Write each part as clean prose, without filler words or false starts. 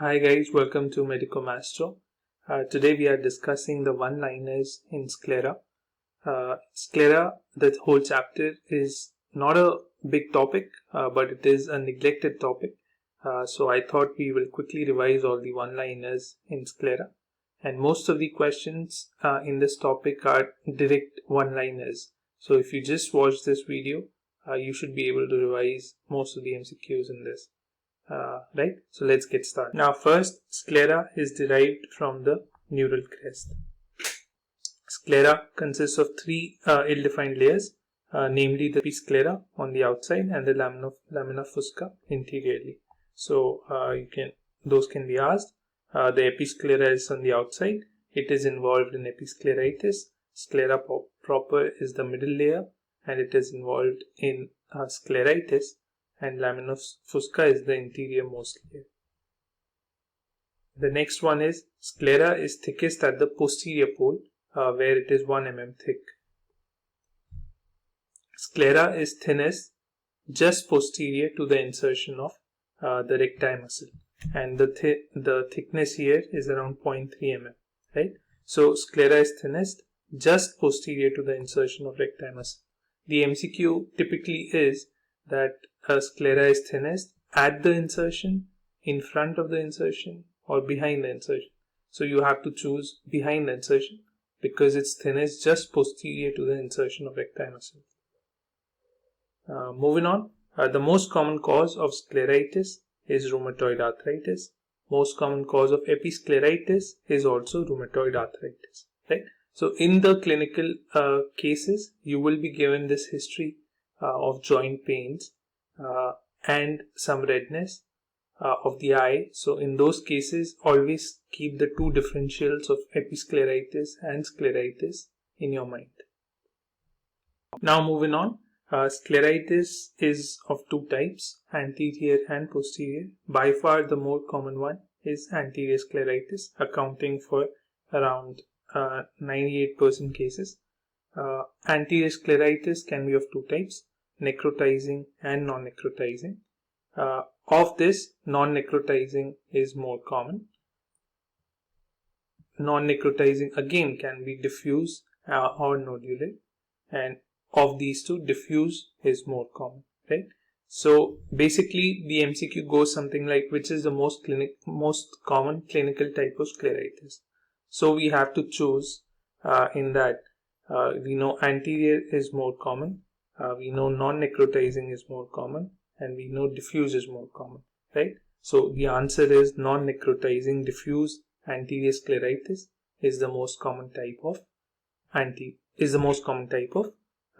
Hi guys, welcome to Medico Mastro. Today we are discussing the one-liners in Sclera. Sclera, the whole chapter is not a big topic, but it is a neglected topic. So I thought we will quickly revise all the one-liners in Sclera. And most of the questions in this topic are direct one-liners. So if you just watch this video, you should be able to revise most of the MCQs in this. Right, so let's get started. Now first, sclera is derived from the neural crest. Sclera consists of three ill-defined layers, namely the episclera on the outside and the lamina fusca interiorly. So those can be asked. The episclera is on the outside. It is involved in episcleritis. Sclera proper is the middle layer, and it is involved in scleritis. And lamina fusca is the interior-most layer. The next one is sclera is thickest at the posterior pole, where it is 1 mm thick. Sclera is thinnest just posterior to the insertion of the recti muscle, and the thickness here is around 0.3 mm. Right? So sclera is thinnest just posterior to the insertion of recti muscle. The MCQ typically is that sclera is thinnest at the insertion, in front of the insertion, or behind the insertion. So you have to choose behind the insertion because it's thinnest just posterior to the insertion of recti muscle. Moving on, the most common cause of scleritis is rheumatoid arthritis. Most common cause of episcleritis is also rheumatoid arthritis. Right? So in the clinical cases, you will be given this history of joint pains and some redness of the eye. So in those cases, always keep the two differentials of episcleritis and scleritis in your mind. Now moving on, scleritis is of two types, anterior and posterior. By far the more common one is anterior scleritis, accounting for around 98% cases. Anterior scleritis can be of two types, necrotizing and non-necrotizing. Of this, non-necrotizing is more common. Non-necrotizing again can be diffuse or nodular, and of these two, diffuse is more common. Right? So basically, the MCQ goes something like, which is the most common clinical type of scleritis. So we have to choose in that. We know anterior is more common. We know non-necrotizing is more common, and we know diffuse is more common, right? So the answer is non-necrotizing diffuse anterior scleritis is the most common type of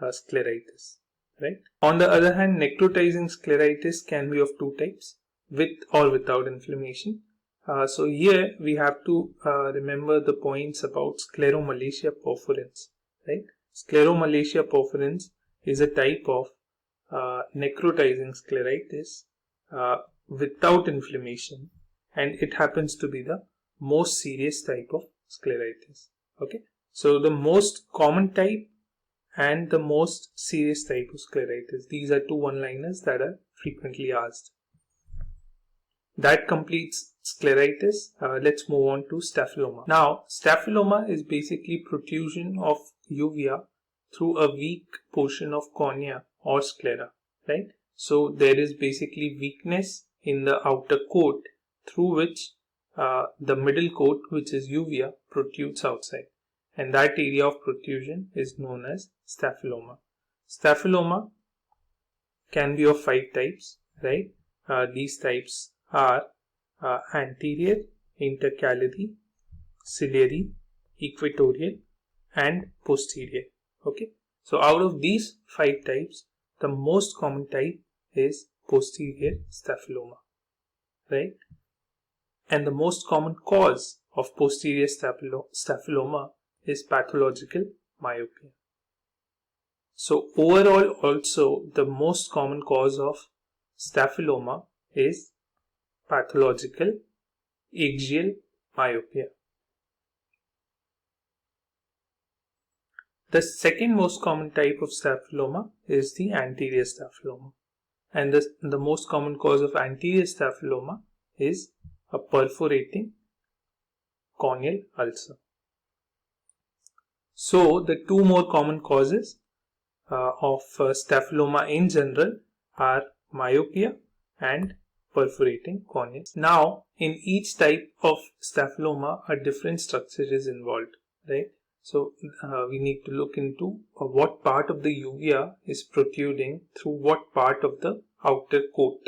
scleritis, right? On the other hand, necrotizing scleritis can be of two types, with or without inflammation. So here we have to remember the points about scleromalacia perforans, right? Scleromalacia perforans is a type of necrotizing scleritis without inflammation, and it happens to be the most serious type of scleritis. Okay, so the most common type and the most serious type of scleritis, these are two one-liners that are frequently asked. That completes scleritis. Let's move on to staphyloma. Now, staphyloma is basically protrusion of uvea through a weak portion of cornea or sclera, right? So there is basically weakness in the outer coat through which the middle coat, which is uvea, protrudes outside, and that area of protrusion is known as staphyloma. Staphyloma can be of 5 types, right? These types are anterior, intercalary, ciliary, equatorial, and posterior. Okay, so out of these 5 types, the most common type is posterior staphyloma, right? And the most common cause of posterior staphyloma is pathological myopia. So overall, also the most common cause of staphyloma is pathological axial myopia. The second most common type of staphyloma is the anterior staphyloma, and the most common cause of anterior staphyloma is a perforating corneal ulcer. So the two more common causes of staphyloma in general are myopia and perforating cornea. Now, in each type of staphyloma, a different structure is involved, right? So we need to look into what part of the uvea is protruding through what part of the outer coat,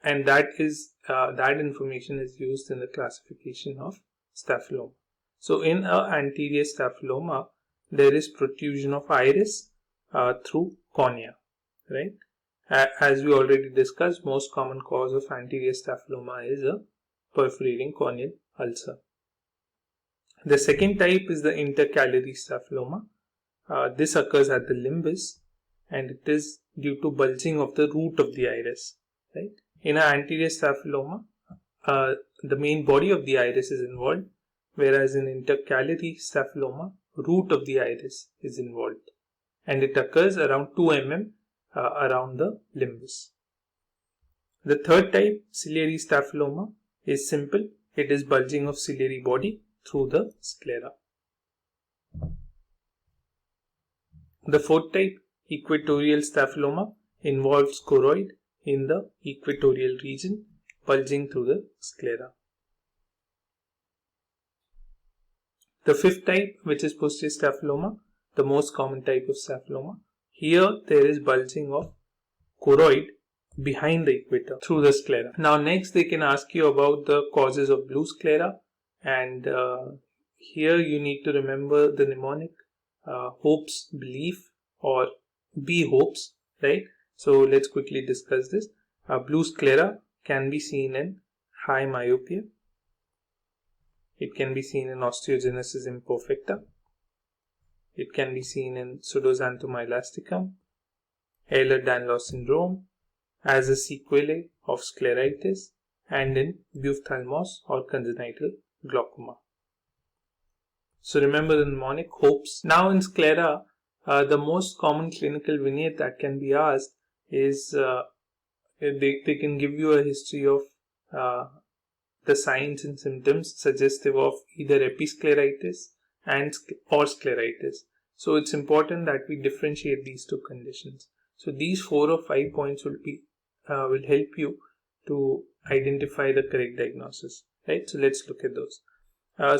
and that information is used in the classification of staphyloma. So in an anterior staphyloma, there is protrusion of iris through cornea, right? As we already discussed, most common cause of anterior staphyloma is a perforating corneal ulcer. The second type is the intercalary staphyloma. This occurs at the limbus, and it is due to bulging of the root of the iris, right? In an anterior staphyloma, the main body of the iris is involved, whereas in intercalary staphyloma, root of the iris is involved, and it occurs around 2 mm around the limbus. The third type, ciliary staphyloma, is simple. It is bulging of ciliary body through the sclera. The fourth type, equatorial staphyloma, involves choroid in the equatorial region, bulging through the sclera. The fifth type, which is posterior staphyloma, the most common type of staphyloma. Here there is bulging of choroid behind the equator through the sclera. Now next they can ask you about the causes of blue sclera, and here you need to remember the mnemonic hopes, belief, or be hopes, right? So let's quickly discuss this. Blue sclera can be seen in high myopia. It can be seen in osteogenesis imperfecta. It can be seen in pseudoxanthoma elasticum, Ehlers-Danlos syndrome, as a sequelae of scleritis, and in ophthalmos or congenital glaucoma. So remember the mnemonic hopes. Now in sclera, the most common clinical vignette that can be asked is they can give you a history of the signs and symptoms suggestive of either episcleritis or scleritis. So it's important that we differentiate these two conditions. So these 4 or 5 points will help you to identify the correct diagnosis, right? So let's look at those.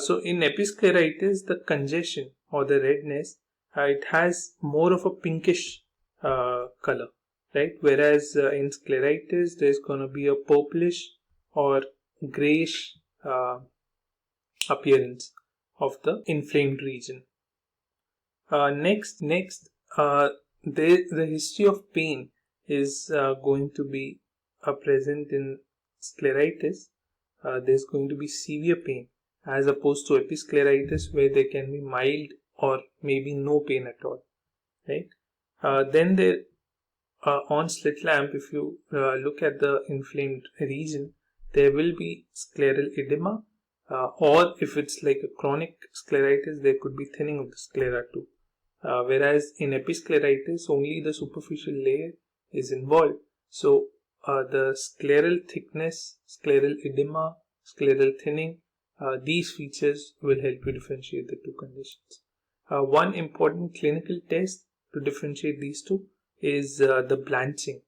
So in episcleritis, the congestion or the redness, it has more of a pinkish color, right? Whereas in scleritis, there's going to be a purplish or grayish appearance of the inflamed region. Next, the history of pain is going to be present in scleritis. There's going to be severe pain as opposed to episcleritis, where there can be mild or maybe no pain at all, right? Then there on slit lamp, if you look at the inflamed region, there will be scleral edema, or if it's like a chronic scleritis, there could be thinning of the sclera too. Whereas in episcleritis, only the superficial layer is involved. So the scleral thickness, scleral edema, scleral thinning, these features will help you differentiate the two conditions. One important clinical test to differentiate these two is the blanching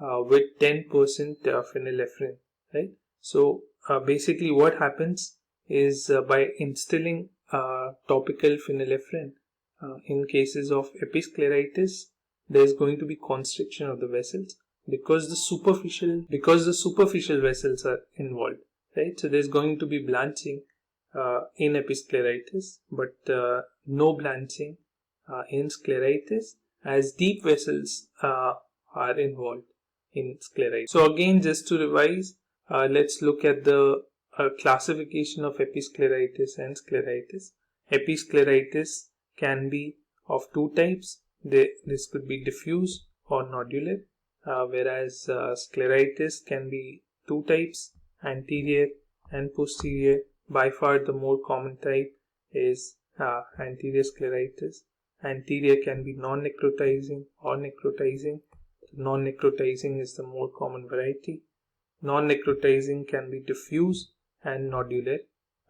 with 10% phenylephrine, right? So basically what happens is by instilling topical phenylephrine in cases of episcleritis, there is going to be constriction of the vessels because the superficial vessels are involved, right? So there's going to be blanching in episcleritis, but no blanching in scleritis, as deep vessels are involved in scleritis. So again, just to revise, let's look at the classification of episcleritis and scleritis. Episcleritis can be of two types. This could be diffuse or nodular, whereas scleritis can be two types, anterior and posterior. By far the more common type is anterior scleritis. Anterior can be non-necrotizing or necrotizing. Non-necrotizing is the more common variety, Non-necrotizing can be diffuse and nodular.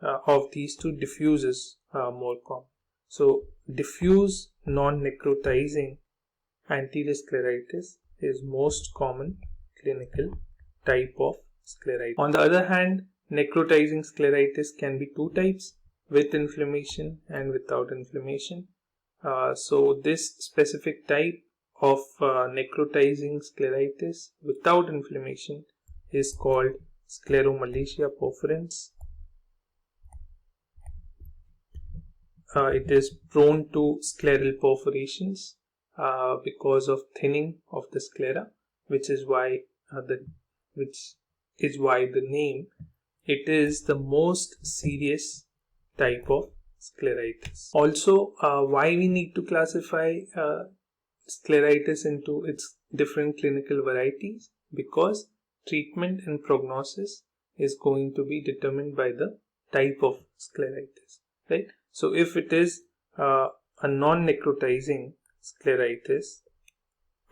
Of these two, diffuse is more common. So diffuse non-necrotizing anterior scleritis is most common clinical type of scleritis. On the other hand, necrotizing scleritis can be two types, with inflammation and without inflammation. So this specific type of necrotizing scleritis without inflammation is called scleromalacia perforans. It is prone to scleral perforations because of thinning of the sclera, which is why the name. It is the most serious type of scleritis. Also, why we need to classify scleritis into its different clinical varieties? Because treatment and prognosis is going to be determined by the type of scleritis, right? So if it is a non-necrotizing scleritis,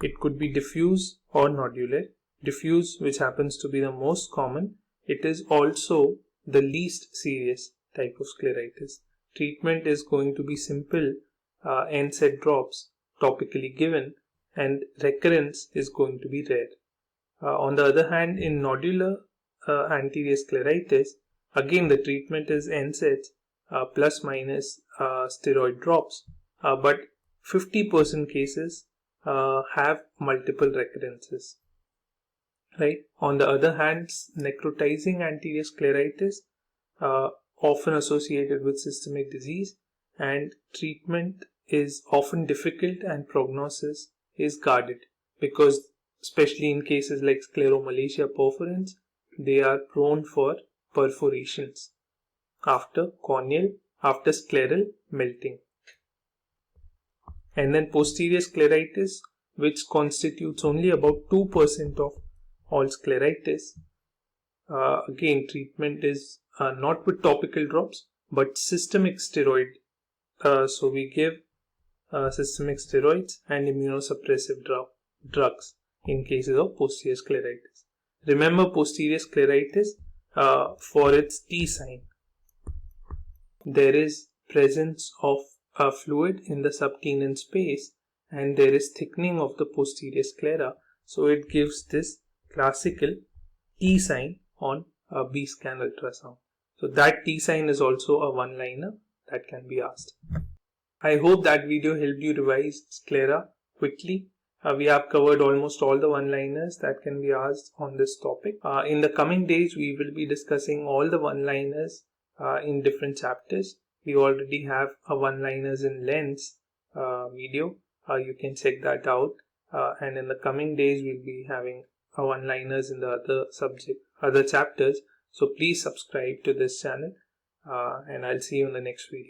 it could be diffuse or nodular. Diffuse, which happens to be the most common, it is also the least serious type of scleritis. Treatment is going to be simple NSAID drops topically given, and recurrence is going to be rare. On the other hand, in nodular anterior scleritis, again the treatment is NSAIDs plus minus steroid drops, but 50% cases have multiple recurrences, right? On the other hand, necrotizing anterior scleritis often associated with systemic disease, and treatment is often difficult and prognosis is guarded, because especially in cases like scleromalacia perforans, they are prone for perforations after scleral melting. And then posterior scleritis, which constitutes only about 2% of all scleritis. Again, treatment is not with topical drops but systemic steroid. So we give systemic steroids and immunosuppressive drugs in cases of posterior scleritis. Remember posterior scleritis for its T sign. There is presence of a fluid in the subtenon space, and there is thickening of the posterior sclera, so it gives this classical T sign on a B scan ultrasound. So that T sign is also a one-liner that can be asked. I hope that video helped you revise sclera quickly. We have covered almost all the one-liners that can be asked on this topic. In the coming days, we will be discussing all the one-liners in different chapters. We already have a one-liners in lens video. You can check that out. And in the coming days, we'll be having a one-liners in the other chapters. So please subscribe to this channel, and I'll see you in the next video.